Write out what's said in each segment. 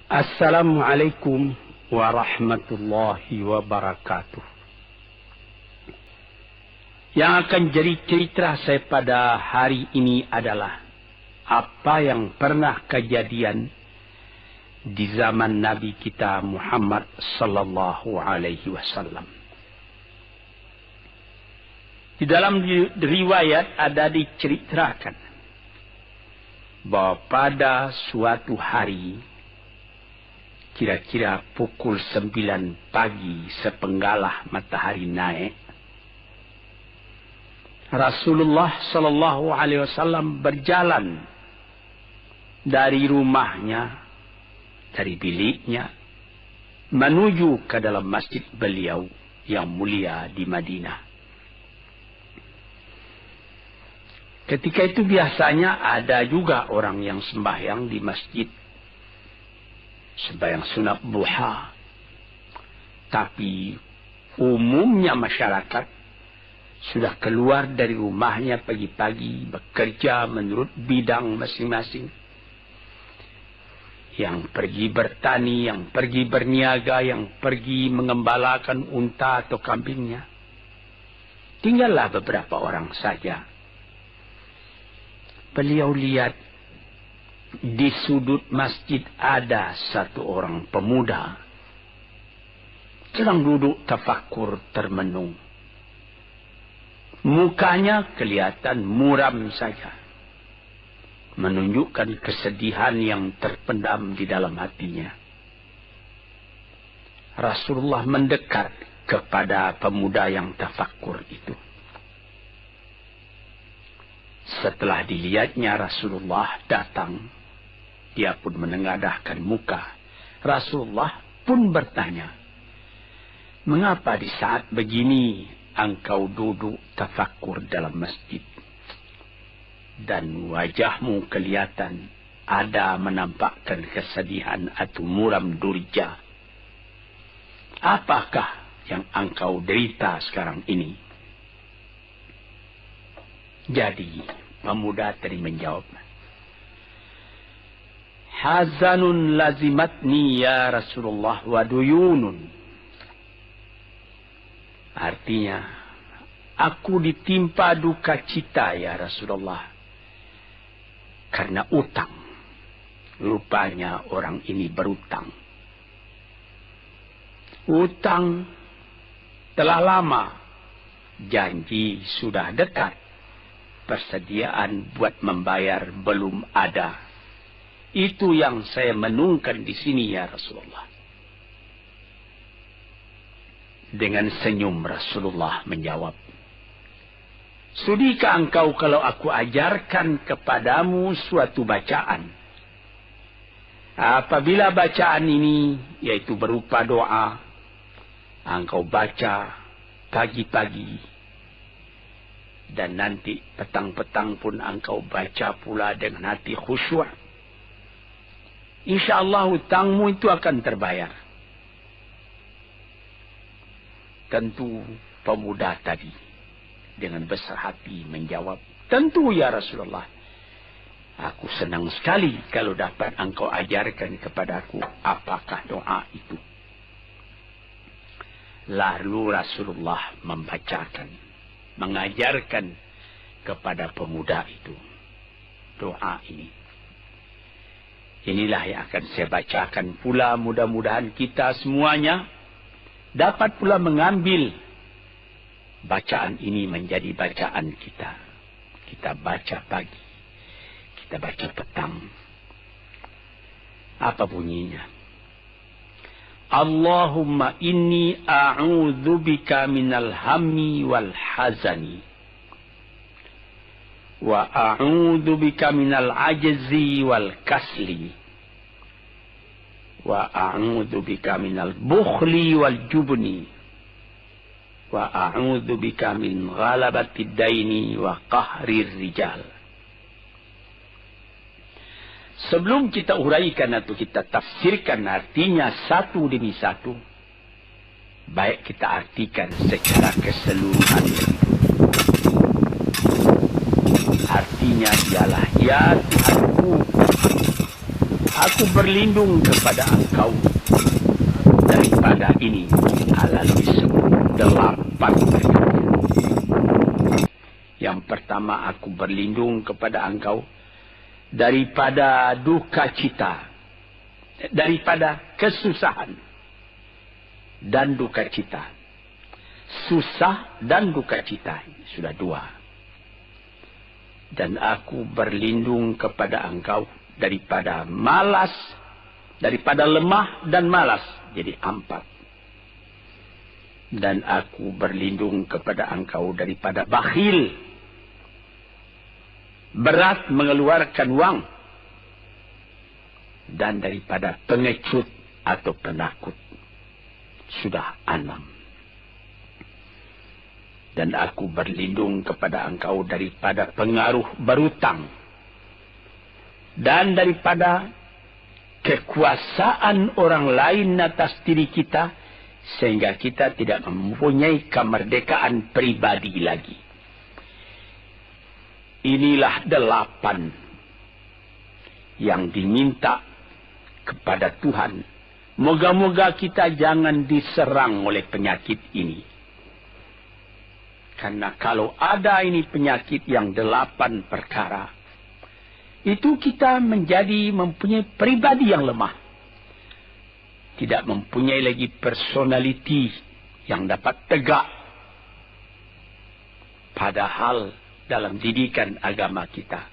Assalamualaikum warahmatullahi wabarakatuh. Yang akan jadi cerita saya pada hari ini adalah apa yang pernah kejadian di zaman Nabi kita Muhammad sallallahu alaihi wasallam. Di dalam riwayat ada diceritakan bahwa pada suatu hari kira-kira pukul 9 pagi sepenggalah matahari naik, Rasulullah sallallahu alaihi wasallam berjalan dari rumahnya, dari biliknya, menuju ke dalam masjid beliau yang mulia di Madinah. Ketika itu biasanya ada juga orang yang sembahyang di masjid, sembahyang sunat duha. Tapi umumnya masyarakat sudah keluar dari rumahnya pagi-pagi bekerja menurut bidang masing-masing. Yang pergi bertani, yang pergi berniaga, yang pergi mengembalakan unta atau kambingnya. Tinggallah beberapa orang saja. Beliau lihat di sudut masjid ada satu orang pemuda sedang duduk tafakur termenung. Mukanya kelihatan muram saja, menunjukkan kesedihan yang terpendam di dalam hatinya. Rasulullah mendekat kepada pemuda yang tafakur itu. Setelah dilihatnya Rasulullah datang, dia pun menengadahkan muka. Rasulullah pun bertanya, "Mengapa di saat begini engkau duduk tafakur dalam masjid? Dan wajahmu kelihatan ada menampakkan kesedihan atau muram durja. Apakah yang engkau derita sekarang ini?" Jadi pemuda tadi menjawab, "Hazanun lazimatni ya Rasulullah wa duyunun." Artinya, aku ditimpa duka cita ya Rasulullah karena utang. Rupanya orang ini berutang. Utang telah lama, janji sudah dekat. Persediaan buat membayar belum ada. Itu yang saya menungkan di sini ya Rasulullah. Dengan senyum Rasulullah menjawab, "Sudikah engkau kalau aku ajarkan kepadamu suatu bacaan? Apabila bacaan ini, yaitu berupa doa, engkau baca pagi-pagi, dan nanti petang-petang pun engkau baca pula dengan hati khusyuk, InsyaAllah hutangmu itu akan terbayar." Tentu pemuda tadi dengan besar hati menjawab, "Tentu ya Rasulullah. Aku senang sekali kalau dapat engkau ajarkan kepadaku apakah doa itu." Lalu Rasulullah mengajarkan kepada pemuda itu doa ini. Inilah yang akan saya bacakan pula, mudah-mudahan kita semuanya dapat pula mengambil bacaan ini menjadi bacaan kita. Kita baca pagi, kita baca petang. Apa bunyinya? Allahumma inni a'udzubika minal hammi wal hazani. Wa a'udzubika minal ajzi wal kasli. Wa a'udzubika minal bukhli wal jubni. Wa a'udzubika min ghalabati daini wa qahrir rijal. Sebelum kita uraikan atau kita tafsirkan artinya satu demi satu, baik kita artikan secara keseluruhan. Artinya ialah, ya Tuhanku, Aku berlindung kepada Engkau daripada ini melalui 8 ayat. Yang pertama, aku berlindung kepada Engkau daripada duka cita, daripada kesusahan dan duka cita. Susah dan duka cita, sudah 2. Dan aku berlindung kepada Engkau daripada malas, daripada lemah dan malas, jadi 4. Dan aku berlindung kepada Engkau daripada bakhil, berat mengeluarkan wang, dan daripada pengecut atau penakut, sudah 6. Dan aku berlindung kepada Engkau daripada pengaruh berutang dan daripada kekuasaan orang lain atas diri kita, sehingga kita tidak mempunyai kemerdekaan pribadi lagi. Inilah 8 yang diminta kepada Tuhan. Moga-moga kita jangan diserang oleh penyakit ini. Karena kalau ada ini penyakit yang 8 perkara, itu kita mempunyai pribadi yang lemah. Tidak mempunyai lagi personality yang dapat tegak. Padahal dalam didikan agama kita,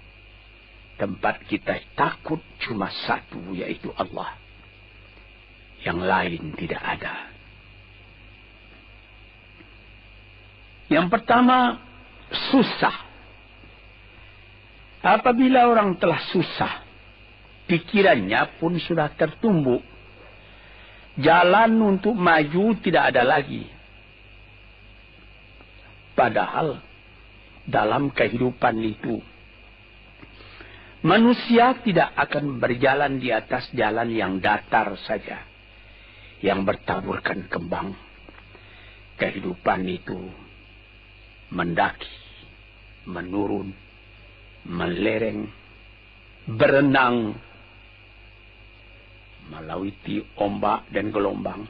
tempat kita takut cuma satu, yaitu Allah. Yang lain tidak ada. Yang pertama, susah. Apabila orang telah susah, pikirannya pun sudah tertumbuk. Jalan untuk maju tidak ada lagi. Padahal dalam kehidupan itu, manusia tidak akan berjalan di atas jalan yang datar saja, yang bertaburkan kembang. Kehidupan itu mendaki, menurun, melereng, berenang, melewati ombak dan gelombang.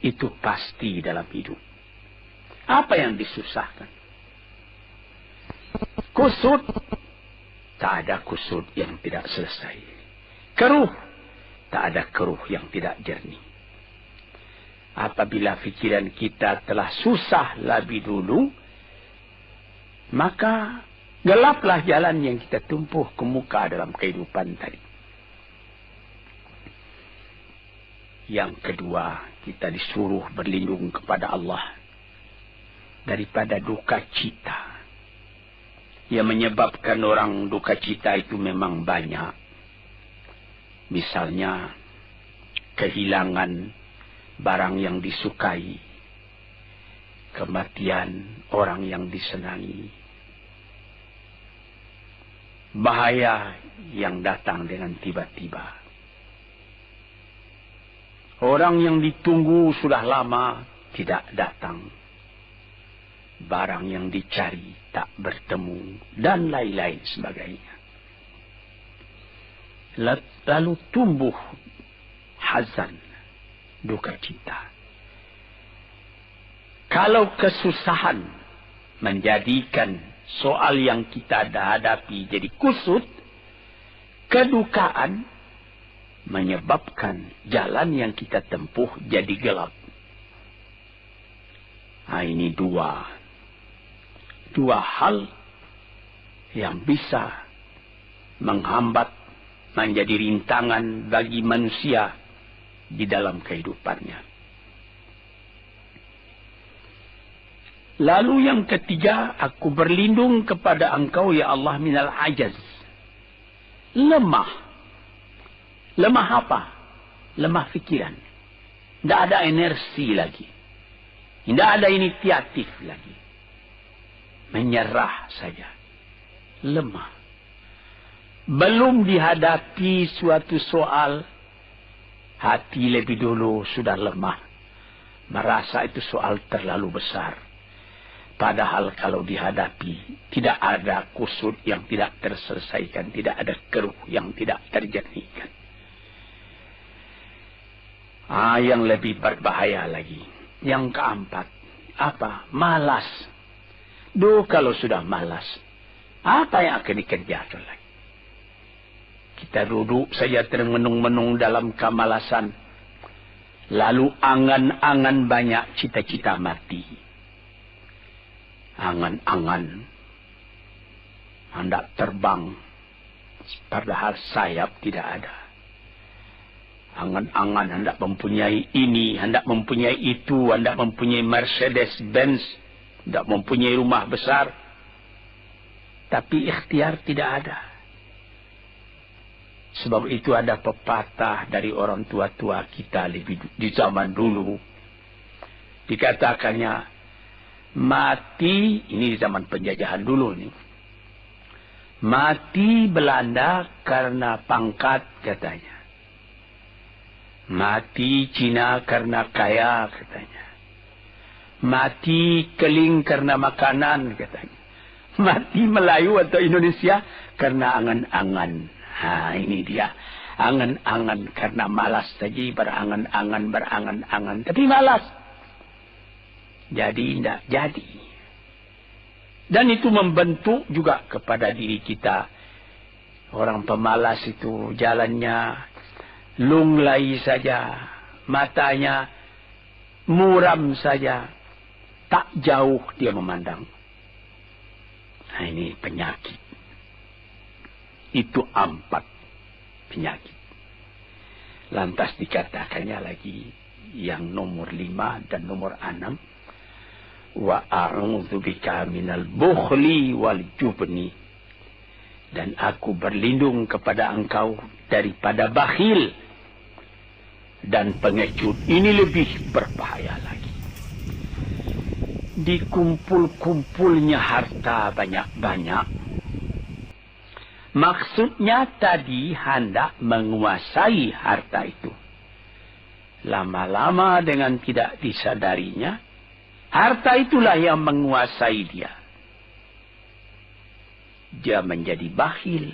Itu pasti dalam hidup. Apa yang disusahkan? Kusut, tak ada kusut yang tidak selesai. Keruh, tak ada keruh yang tidak jernih. Apabila pikiran kita telah susah lebih dulu, maka gelaplah jalan yang kita tumpuh ke muka dalam kehidupan tadi. Yang kedua, kita disuruh berlindung kepada Allah daripada duka cita. Yang menyebabkan orang duka cita itu memang banyak. Misalnya, kehilangan barang yang disukai, kematian orang yang disenangi, bahaya yang datang dengan tiba-tiba, orang yang ditunggu sudah lama tidak datang, barang yang dicari tak bertemu, dan lain-lain sebagainya. Lalu tumbuh hazan, duka cita. Kalau kesusahan menjadikan soal yang kita hadapi jadi kusut, kedukaan menyebabkan jalan yang kita tempuh jadi gelap. Nah, ini dua hal yang bisa menghambat, menjadi rintangan bagi manusia di dalam kehidupannya. Lalu yang ketiga, aku berlindung kepada Engkau ya Allah minal ajaz. Lemah. Lemah apa? Lemah fikiran. Tidak ada energi lagi. Tidak ada inisiatif lagi. Menyerah saja. Lemah. Belum dihadapi suatu soal, hati lebih dulu sudah lemah. Merasa itu soal terlalu besar. Padahal kalau dihadapi, tidak ada kusut yang tidak terselesaikan. Tidak ada keruh yang tidak terjernihkan. Yang lebih berbahaya lagi. Yang keempat. Apa? Malas. Kalau sudah malas, apa yang akan dikerjakan lagi? Kita duduk saja termenung-menung dalam kemalasan. Lalu angan-angan banyak, cita-cita mati. Angan-angan hendak terbang, padahal sayap tidak ada. Angan-angan hendak mempunyai ini, hendak mempunyai itu, hendak mempunyai Mercedes-Benz, hendak mempunyai rumah besar. Tapi ikhtiar tidak ada. Sebab itu ada pepatah dari orang tua-tua kita di zaman dulu. Dikatakannya, mati, ini di zaman penjajahan dulu nih. Mati Belanda karena pangkat, katanya. Mati Cina karena kaya, katanya. Mati Keling karena makanan, katanya. Mati Melayu atau Indonesia karena angan-angan. Ini dia. Angan-angan karena malas saja, berangan-angan. Tapi malas. Jadi tidak jadi. Dan itu membentuk juga kepada diri kita. Orang pemalas itu jalannya lunglai saja. Matanya muram saja. Tak jauh dia memandang. Ini penyakit. Itu 4 penyakit. Lantas dikatakannya lagi yang nomor 5 dan nomor 6. Wa a'udzubika minal bukhli wal jubni. Dan aku berlindung kepada engkau daripada bakhil dan pengecut. Ini lebih berbahaya lagi. Dikumpul-kumpulnya harta banyak-banyak. Maksudnya tadi hendak menguasai harta itu. Lama-lama dengan tidak disadarinya, harta itulah yang menguasai dia. Dia menjadi bakhil.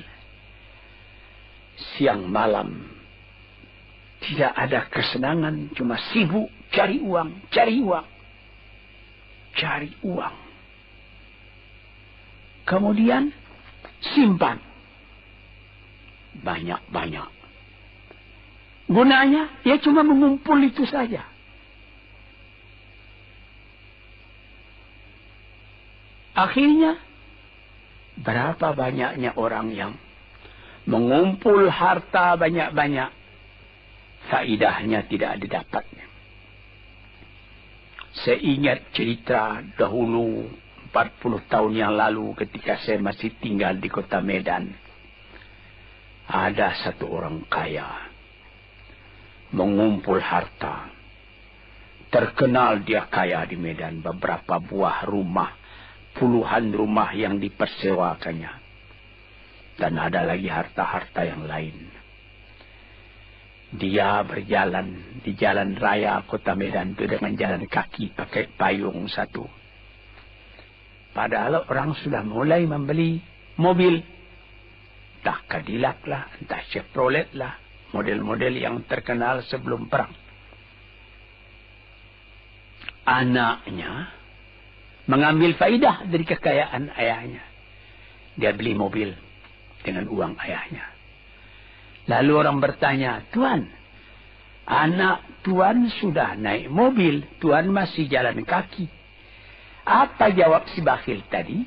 Siang malam tidak ada kesenangan, cuma sibuk cari uang. Kemudian simpan banyak-banyak. Gunanya ya cuma mengumpul itu saja. Akhirnya berapa banyaknya orang yang mengumpul harta banyak-banyak, faidahnya tidak didapatnya. Saya ingat cerita dahulu 40 tahun yang lalu ketika saya masih tinggal di kota Medan. Ada satu orang kaya mengumpul harta. Terkenal dia kaya di Medan, beberapa buah rumah, puluhan rumah yang dipersewakannya. Dan ada lagi harta-harta yang lain. Dia berjalan di jalan raya kota Medan itu dengan jalan kaki pakai payung satu. Padahal orang sudah mulai membeli mobil. Entah Cadillac lah, entah Chevrolet lah. Model-model yang terkenal sebelum perang. Anaknya mengambil faidah dari kekayaan ayahnya. Dia beli mobil dengan uang ayahnya. Lalu orang bertanya, Tuan, anak Tuan sudah naik mobil, Tuan masih jalan kaki. Apa jawab si bakhil tadi?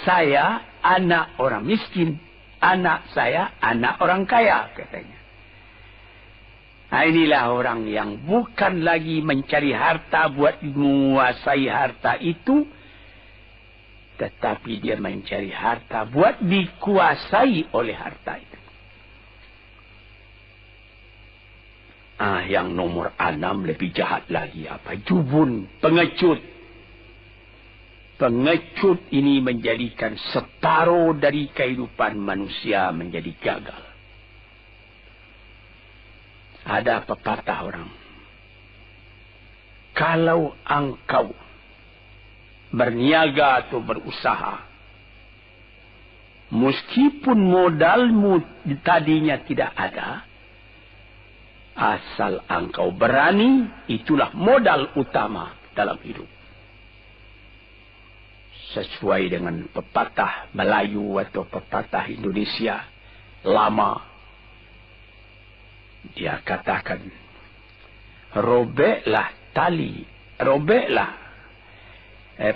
Saya anak orang miskin, anak saya anak orang kaya, katanya. Nah, inilah orang yang bukan lagi mencari harta buat menguasai harta itu, tetapi dia mencari harta buat dikuasai oleh harta itu. Yang nomor 6 lebih jahat lagi. Apa? Jubun, pengecut. Pengecut ini menjadikan separuh dari kehidupan manusia menjadi gagal. Ada pepatah orang. Kalau engkau berniaga atau berusaha, meskipun modalmu tadinya tidak ada, Asal engkau berani, itulah modal utama dalam hidup. Sesuai dengan pepatah Melayu atau pepatah Indonesia lama, dia katakan,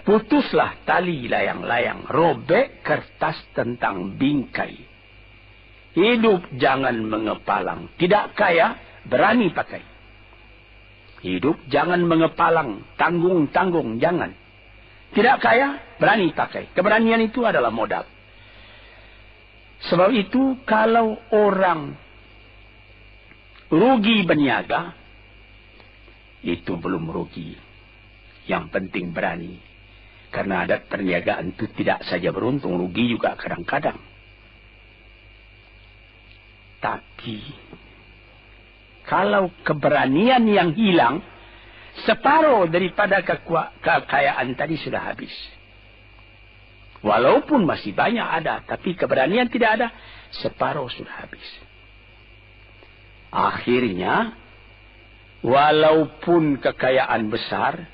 putuslah tali layang-layang, robek kertas tentang bingkai. Hidup jangan mengepalang, tidak kaya, berani pakai. Hidup jangan mengepalang, tanggung-tanggung, jangan. Tidak kaya, berani pakai. Keberanian itu adalah modal. Sebab itu, kalau orang rugi berniaga, itu belum rugi. Yang penting berani. Karena adat perniagaan itu tidak saja beruntung, rugi juga kadang-kadang. Tapi, kalau keberanian yang hilang, separuh daripada kekayaan tadi sudah habis. Walaupun masih banyak ada, tapi keberanian tidak ada, separuh sudah habis. Akhirnya, walaupun kekayaan besar,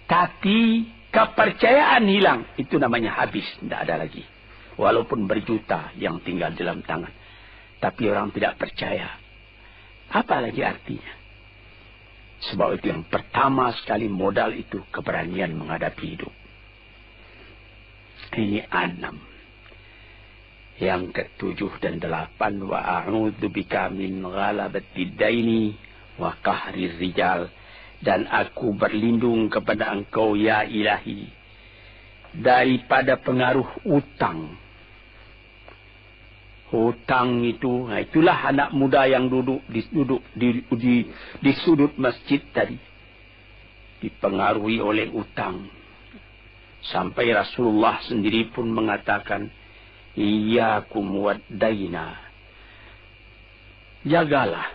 tapi kepercayaan hilang, itu namanya habis, tidak ada lagi. Walaupun berjuta yang tinggal dalam tangan, tapi orang tidak percaya. Apa lagi artinya? Sebab itu yang pertama sekali modal itu keberanian menghadapi hidup. Ini 6. Yang ke-7 dan 8. Wa a'udzubika min ghalabatid daini wa qahrir rijal. Dan aku berlindung kepada engkau ya ilahi daripada pengaruh utang. Hutang itu, itulah anak muda yang duduk di sudut masjid tadi. Dipengaruhi oleh utang. Sampai Rasulullah sendiri pun mengatakan, Iyyakum wad-daina. Jagalah,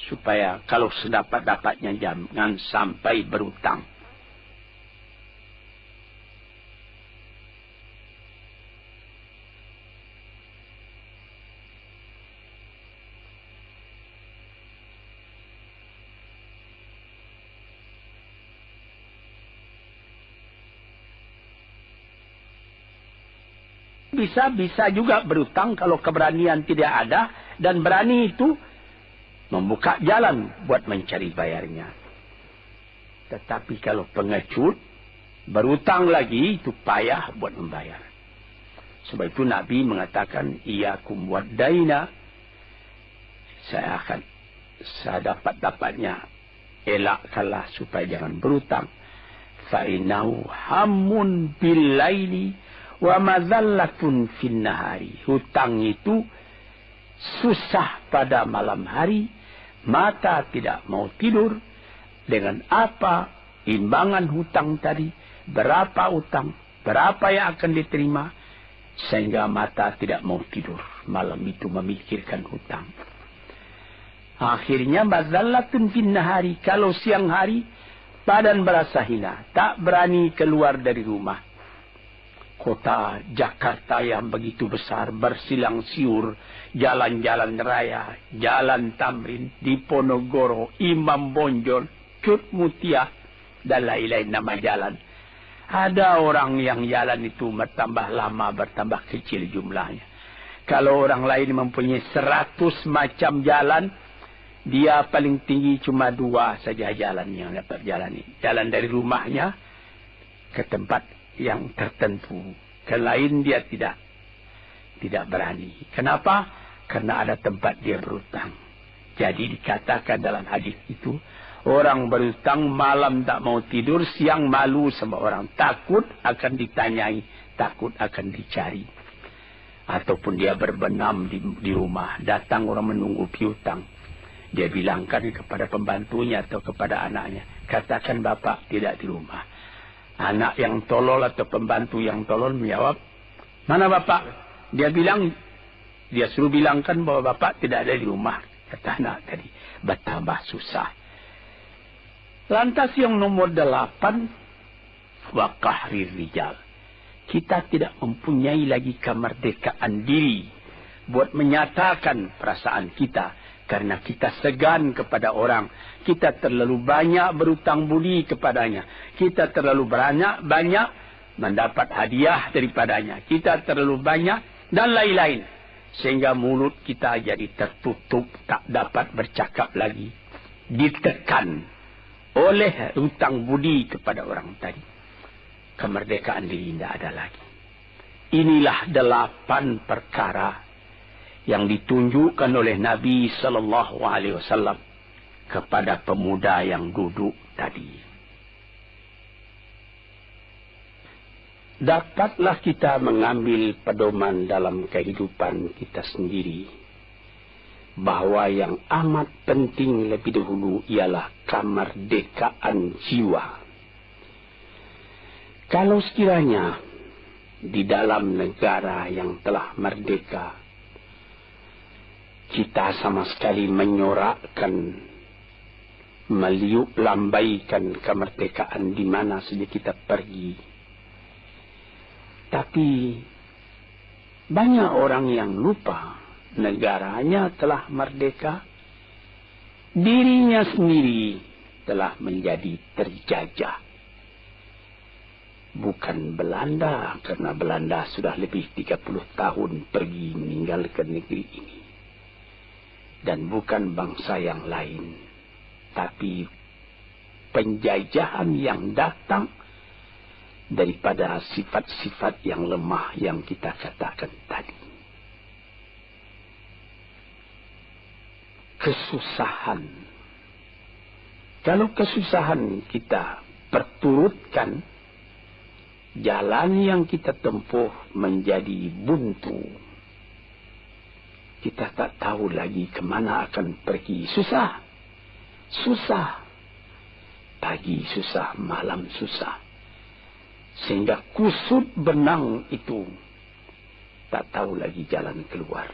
supaya kalau sedapat-dapatnya jangan sampai berutang. Bisa juga berutang kalau keberanian tidak ada. Dan berani itu membuka jalan buat mencari bayarnya. Tetapi kalau pengecut, berutang lagi, itu payah buat membayar. Sebab itu Nabi mengatakan, Iyyakum wad-daina. Saya dapat-dapatnya, elakkanlah supaya jangan berutang. Fa'inahu hammun bil-laili wa mazallatun fin nahari. Hutang itu susah pada malam hari, mata tidak mau tidur. Dengan apa imbangan hutang tadi, berapa hutang, berapa yang akan diterima, sehingga mata tidak mau tidur malam itu memikirkan hutang. Akhirnya mazallatun fin nahari, kalau siang hari badan berasa hina, tak berani keluar dari rumah. Kota Jakarta yang begitu besar, bersilang siur, jalan-jalan raya, jalan Tamrin, Diponegoro, Imam Bonjol, Cut Mutia, dan lain-lain nama jalan. Ada orang yang jalan itu bertambah lama, bertambah kecil jumlahnya. Kalau orang lain mempunyai 100 macam jalan, dia paling tinggi cuma 2 saja jalan yang dapat jalani. Jalan dari rumahnya ke tempat yang tertentu. Ke lain dia tidak berani. Kenapa? Karena ada tempat dia berutang. Jadi dikatakan dalam hadis itu, orang berutang malam tak mau tidur, siang malu sama orang. Takut akan ditanyai, takut akan dicari. Ataupun dia berbenam di rumah, datang orang menunggu piutang. Dia bilangkan kepada pembantunya atau kepada anaknya, katakan bapak tidak di rumah. Anak yang tolol atau pembantu yang tolol menjawab, mana bapak? Dia suruh bilangkan bahwa bapak tidak ada di rumah. Kata anak tadi, bertambah susah. Lantas yang nomor 8, wa qahrir rijal. Kita tidak mempunyai lagi kemerdekaan diri buat menyatakan perasaan kita. Karena kita segan kepada orang. Kita terlalu banyak berutang budi kepadanya. Kita terlalu banyak mendapat hadiah daripadanya. Kita terlalu banyak dan lain-lain. Sehingga mulut kita jadi tertutup. Tak dapat bercakap lagi. Ditekan oleh hutang budi kepada orang tadi. Kemerdekaan diri tidak ada lagi. Inilah 8 perkara yang ditunjukkan oleh Nabi SAW kepada pemuda yang duduk tadi. Dapatlah kita mengambil pedoman dalam kehidupan kita sendiri, bahwa yang amat penting lebih dahulu ialah kemerdekaan jiwa. Kalau sekiranya di dalam negara yang telah merdeka, kita sama sekali menyorakkan, meliuk lambaikan kemerdekaan di mana saja kita pergi. Tapi banyak orang yang lupa negaranya telah merdeka, dirinya sendiri telah menjadi terjajah. Bukan Belanda, karena Belanda sudah lebih 30 tahun pergi meninggalkan negeri ini. Dan bukan bangsa yang lain. Tapi penjajahan yang datang daripada sifat-sifat yang lemah yang kita katakan tadi. Kesusahan. Kalau kesusahan kita perturutkan, jalan yang kita tempuh menjadi buntu. Kita tak tahu lagi kemana akan pergi. Susah. Susah. Pagi susah, malam susah. Sehingga kusut benang itu tak tahu lagi jalan keluar.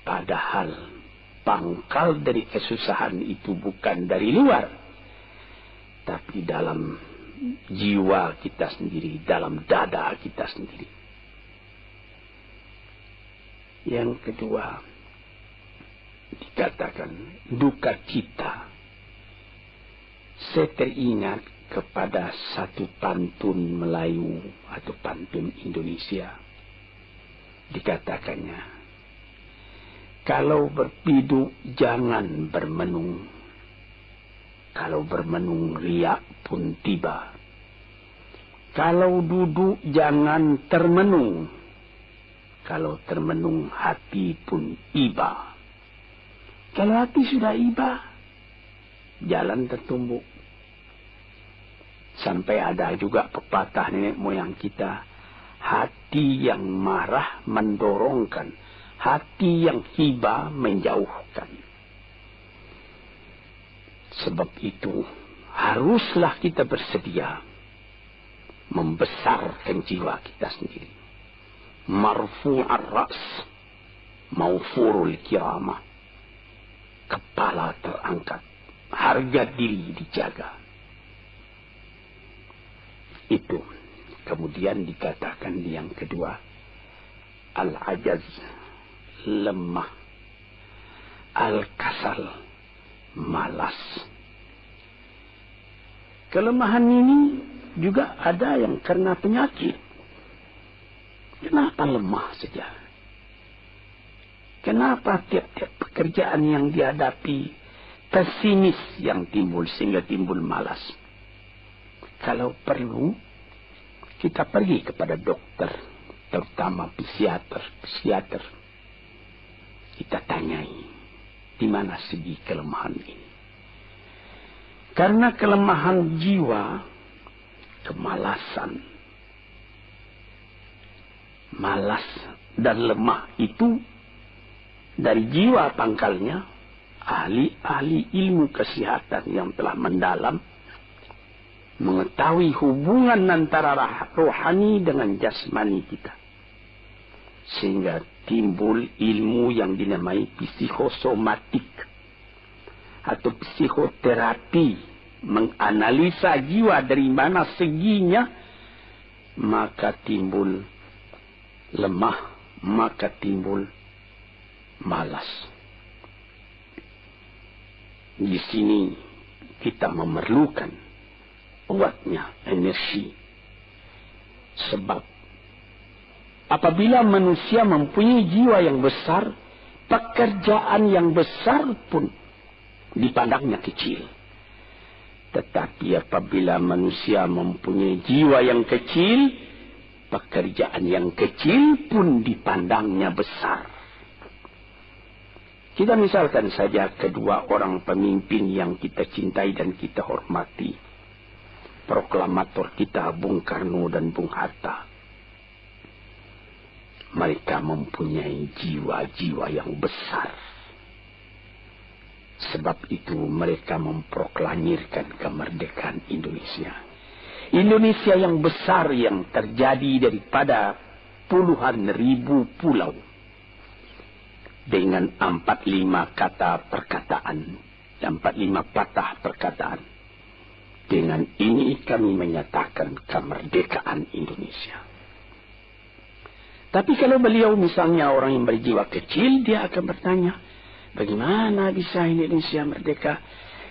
Padahal pangkal dari kesusahan itu bukan dari luar, tapi dalam jiwa kita sendiri, dalam dada kita sendiri. Yang kedua, dikatakan duka cita. Saya teringat kepada satu pantun Melayu atau pantun Indonesia. Dikatakannya, kalau berpiduk jangan bermenung. Kalau bermenung riak pun tiba. Kalau duduk jangan termenung. Kalau termenung hati pun iba. Kalau hati sudah iba, jalan tertumbuk. Sampai ada juga pepatah nenek moyang kita, hati yang marah mendorongkan, hati yang hibah menjauhkan. Sebab itu haruslah kita bersedia membesarkan jiwa kita sendiri. Marfu'ar ra's, maufurul kiramah. Kepala terangkat, harga diri dijaga. Itu. Kemudian dikatakan yang kedua, al-ajaz, lemah, al-kasal, malas. Kelemahan ini juga ada yang karena penyakit. Kenapa lemah saja? Kenapa tiap-tiap pekerjaan yang dihadapi pesimis yang timbul sehingga timbul malas? Kalau perlu, kita pergi kepada dokter, terutama psikiater. Kita tanyai, di mana segi kelemahan ini? Karena kelemahan jiwa, kemalasan, malas dan lemah itu dari jiwa pangkalnya. Ahli-ahli ilmu kesehatan yang telah mendalam mengetahui hubungan antara rohani dengan jasmani kita, sehingga timbul ilmu yang dinamai psikosomatik atau psikoterapi, menganalisa jiwa dari mana seginya, maka timbul lemah, maka timbul malas. Di sini kita memerlukan kuatnya energi. Sebab apabila manusia mempunyai jiwa yang besar, pekerjaan yang besar pun dipandangnya kecil. Tetapi apabila manusia mempunyai jiwa yang kecil, pekerjaan yang kecil pun dipandangnya besar. Kita misalkan saja kedua orang pemimpin yang kita cintai dan kita hormati. Proklamator kita Bung Karno dan Bung Hatta. Mereka mempunyai jiwa-jiwa yang besar. Sebab itu mereka memproklamirkan kemerdekaan Indonesia. Indonesia yang besar yang terjadi daripada puluhan ribu pulau. Dengan 45 kata perkataan, 45 patah perkataan. Dengan ini kami menyatakan kemerdekaan Indonesia. Tapi kalau beliau misalnya orang yang berjiwa kecil, dia akan bertanya, bagaimana bisa Indonesia merdeka?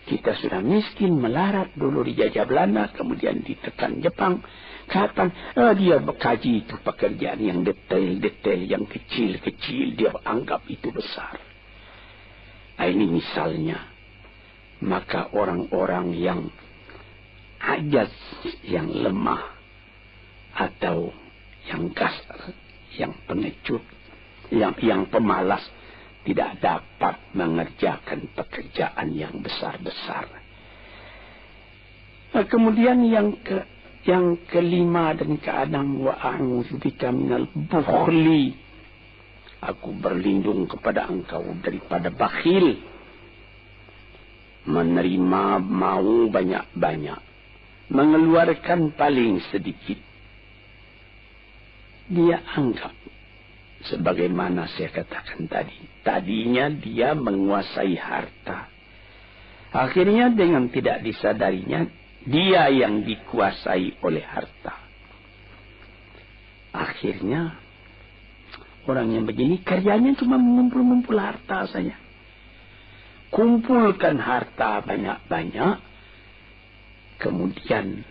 Kita sudah miskin, melarat, dulu dijajah Belanda, kemudian ditekan Jepang. Kapan? Dia berkaji itu pekerjaan yang detail-detail, yang kecil-kecil, dia anggap itu besar. Ini misalnya. Maka orang-orang yang ajaz, yang lemah, atau yang kasar, yang pengecut, yang pemalas, tidak dapat mengerjakan pekerjaan yang besar-besar. Kemudian yang kelima dan keenam, wa a'udzubika minal bukhli. Aku berlindung kepada engkau daripada bakhil. Menerima mau banyak-banyak, mengeluarkan paling sedikit. Dia anggap, sebagaimana saya katakan tadi, tadinya dia menguasai harta. Akhirnya dengan tidak disadarinya, dia yang dikuasai oleh harta. Akhirnya orang yang begini kerjanya cuma mengumpul-ngumpul harta saja. Kumpulkan harta banyak-banyak, kemudian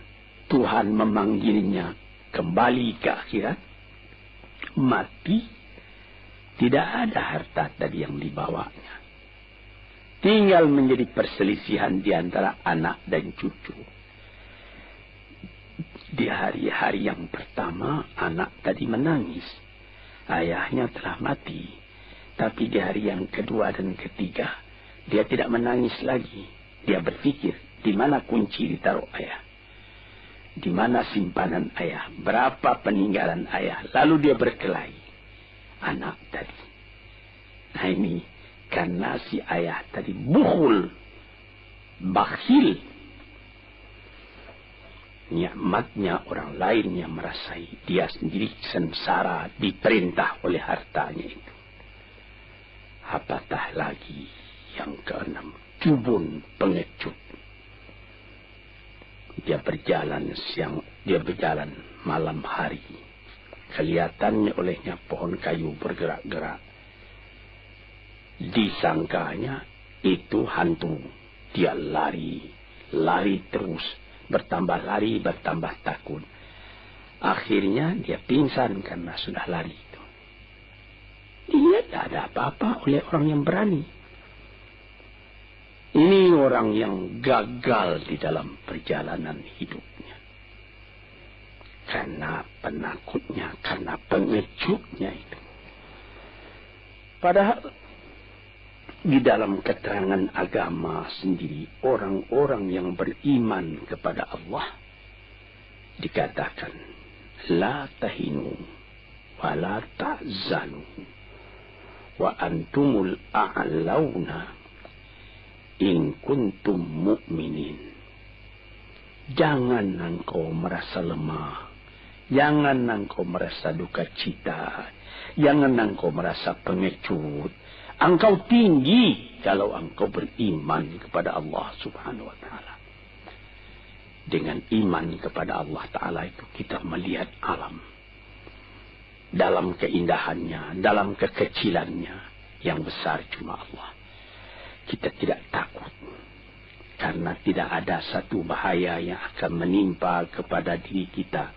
Tuhan memanggilnya kembali ke akhirat, mati, tidak ada harta tadi yang dibawanya. Tinggal menjadi perselisihan di antara anak dan cucu. Di hari-hari yang pertama, anak tadi menangis. Ayahnya telah mati. Tapi di hari yang kedua dan ketiga, dia tidak menangis lagi. Dia berpikir, di mana kunci ditaruh ayah? Di mana simpanan ayah? Berapa peninggalan ayah? Lalu dia berkelahi. Anak tadi. Nah ini, karena si ayah tadi bukhul, bakhil. Nikmatnya orang lain yang merasai, dia sendiri sengsara diperintah oleh hartanya itu. Apatah lagi yang keenam, jubun, pengecut. Dia berjalan siang, dia berjalan malam hari. Kelihatannya olehnya pohon kayu bergerak-gerak. Disangkanya itu hantu. Dia lari terus. Bertambah lari, bertambah takut. Akhirnya dia pingsan karena sudah lari itu. Dia tidak ada apa-apa oleh orang yang berani. Ini orang yang gagal di dalam perjalanan hidupnya. Karena penakutnya, karena pengecutnya itu. Padahal di dalam keterangan agama sendiri, orang-orang yang beriman kepada Allah dikatakan, la tahinu wa la ta'zanu wa antumul a'launa in kuntum mu'minin. Jangan engkau merasa lemah, jangan engkau merasa duka cita, jangan engkau merasa pengecut. Engkau tinggi kalau engkau beriman kepada Allah Subhanahu wa ta'ala. Dengan iman kepada Allah Ta'ala itu kita melihat alam. Dalam keindahannya, dalam kekecilannya. Yang besar cuma Allah. Kita tidak takut. Karena tidak ada satu bahaya yang akan menimpa kepada diri kita.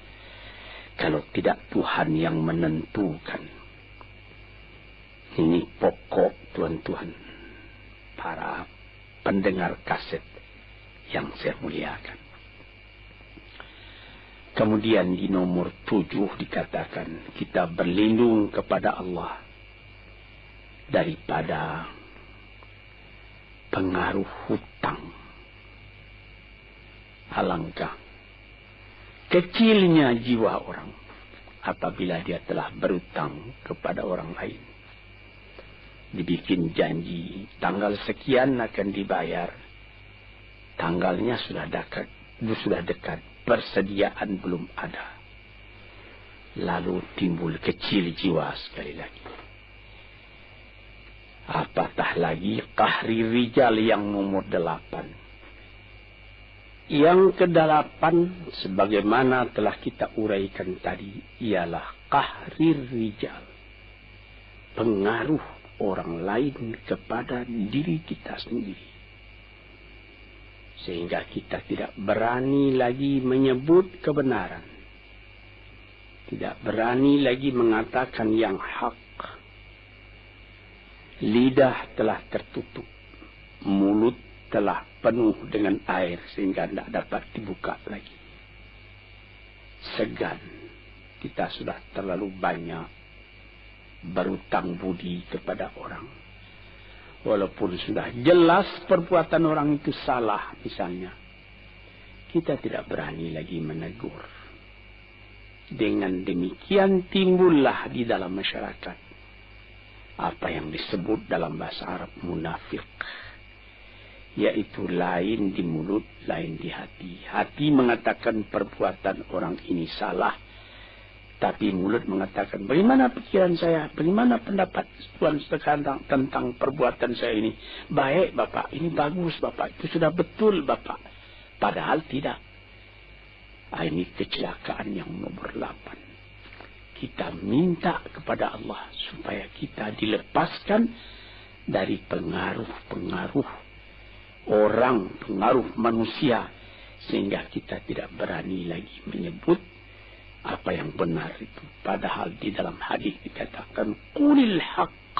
Kalau tidak Tuhan yang menentukan. Ini pokok tuan-tuan. Para pendengar kaset yang saya muliakan. Kemudian di nomor 7 dikatakan. Kita berlindung kepada Allah. Daripada pengaruh hutang. Alangkah kecilnya jiwa orang apabila dia telah berutang kepada orang lain. Dibikin janji tanggal sekian akan dibayar. Tanggalnya sudah dekat, persediaan belum ada. Lalu timbul kecil jiwa sekali lagi. Apatah lagi qahri rijal yang nomor 8. Yang ke-8 sebagaimana telah kita uraikan tadi ialah qahri rijal. Pengaruh orang lain kepada diri kita sendiri. Sehingga kita tidak berani lagi menyebut kebenaran. Tidak berani lagi mengatakan yang hak. Lidah telah tertutup. Mulut telah penuh dengan air sehingga tidak dapat dibuka lagi. Segan. Kita sudah terlalu banyak berutang budi kepada orang. Walaupun sudah jelas perbuatan orang itu salah misalnya. Kita tidak berani lagi menegur. Dengan demikian timbullah di dalam masyarakat apa yang disebut dalam bahasa Arab munafik. Yaitu lain di mulut, lain di hati. Hati mengatakan perbuatan orang ini salah. Tapi mulut mengatakan, bagaimana pikiran saya? Bagaimana pendapat Tuhan sekarang tentang perbuatan saya ini? Baik Bapak, ini bagus Bapak. Itu sudah betul Bapak. Padahal tidak. Ini kecelakaan yang nomor 8. Kita minta kepada Allah supaya kita dilepaskan dari pengaruh-pengaruh orang, pengaruh manusia. Sehingga kita tidak berani lagi menyebut apa yang benar itu. Padahal di dalam hadis dikatakan, qulil haqq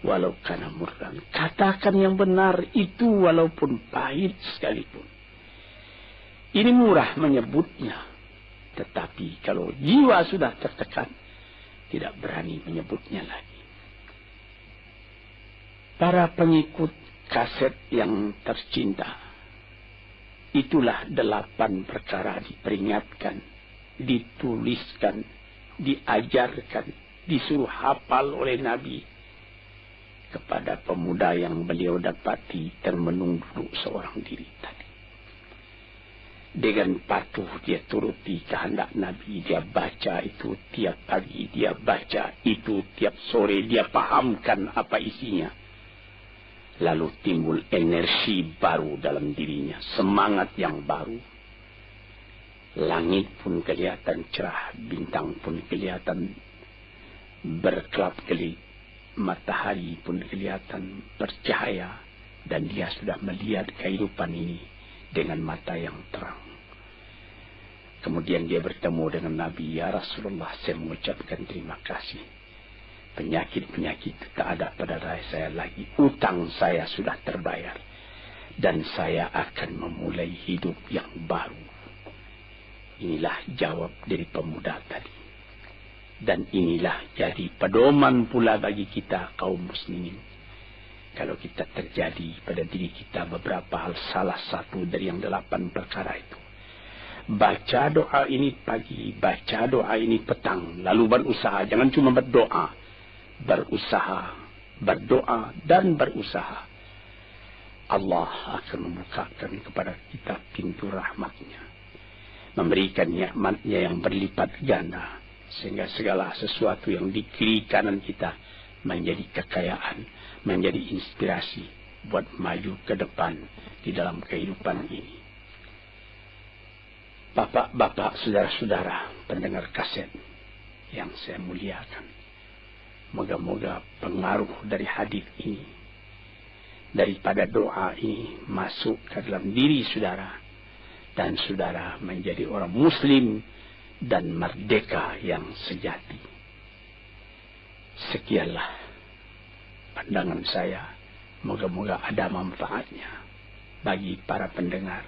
walau kana murran. Katakan yang benar itu walaupun pahit sekalipun. Ini murah menyebutnya. Tetapi kalau jiwa sudah tertekan, tidak berani menyebutnya lagi. Para pengikut kaset yang tercinta, itulah 8 perkara diperingatkan, dituliskan, diajarkan, disuruh hafal oleh Nabi kepada pemuda yang beliau dapati termenung duduk seorang diri tadi. Dengan patuh dia turuti kehendak Nabi. Dia baca itu tiap pagi. Dia baca itu tiap sore. Dia pahamkan apa isinya. Lalu timbul energi baru dalam dirinya. Semangat yang baru. Langit pun kelihatan cerah. Bintang pun kelihatan berkelap-kelip. Matahari pun kelihatan bercahaya. Dan dia sudah melihat kehidupan ini dengan mata yang terang. Kemudian dia bertemu dengan Nabi. Ya Rasulullah, saya mengucapkan terima kasih. Penyakit-penyakit tak ada pada saya lagi. Utang saya sudah terbayar. Dan saya akan memulai hidup yang baru. Inilah jawab dari pemuda tadi. Dan inilah jadi pedoman pula bagi kita kaum muslimin. Kalau kita terjadi pada diri kita beberapa hal, salah satu dari yang 8 perkara itu. Baca doa ini pagi, baca doa ini petang, lalu berusaha. Jangan cuma berdoa. Berusaha, berdoa dan berusaha. Allah akan membukakan kepada kita pintu rahmatnya. Memberikan nikmatnya yang berlipat ganda. Sehingga segala sesuatu yang di kiri kanan kita menjadi kekayaan, menjadi inspirasi buat maju ke depan di dalam kehidupan ini. Bapak-bapak, saudara-saudara, pendengar kaset yang saya muliakan. Moga-moga pengaruh dari hadis ini, daripada doa ini masuk ke dalam diri saudara, dan saudara menjadi orang muslim dan merdeka yang sejati. Sekianlah pandangan saya. Moga-moga ada manfaatnya bagi para pendengar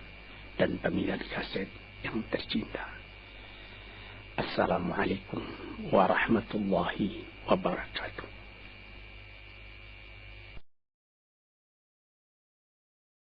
dan peminat kaset yang tercinta. Assalamualaikum warahmatullahi wabarakatuh.